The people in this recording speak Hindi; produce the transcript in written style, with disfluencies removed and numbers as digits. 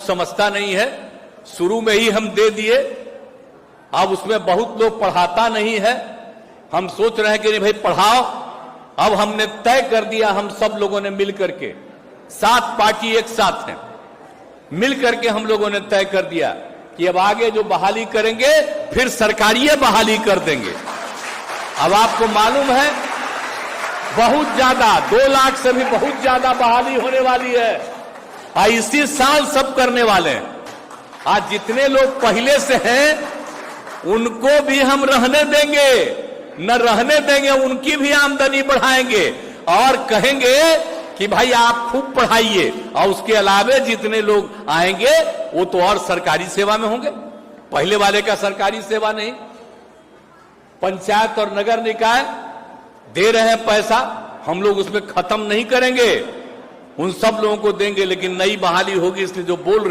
समझता नहीं है। शुरू में ही हम दे दिए, अब उसमें बहुत लोग पढ़ाता नहीं है। हम सोच रहे हैं कि नहीं भाई पढ़ाओ। अब हमने तय कर दिया, हम सब लोगों ने मिल करके, 7 पार्टी एक साथ हैं, मिल करके हम लोगों ने तय कर दिया कि अब आगे जो बहाली करेंगे फिर सरकारी बहाली कर देंगे। अब आपको मालूम है बहुत ज्यादा 2 लाख से भी बहुत ज्यादा बहाली होने वाली है और इसी साल सब करने वाले हैं। आज जितने लोग पहले से हैं उनको भी हम रहने देंगे, न रहने देंगे, उनकी भी आमदनी बढ़ाएंगे और कहेंगे कि भाई आप खूब पढ़ाइए। और उसके अलावे जितने लोग आएंगे वो तो और सरकारी सेवा में होंगे, पहले वाले का सरकारी सेवा नहीं। पंचायत और नगर निकाय दे रहे हैं पैसा, हम लोग उसमें खत्म नहीं करेंगे, उन सब लोगों को देंगे, लेकिन नई बहाली होगी। इसलिए जो बोल रहे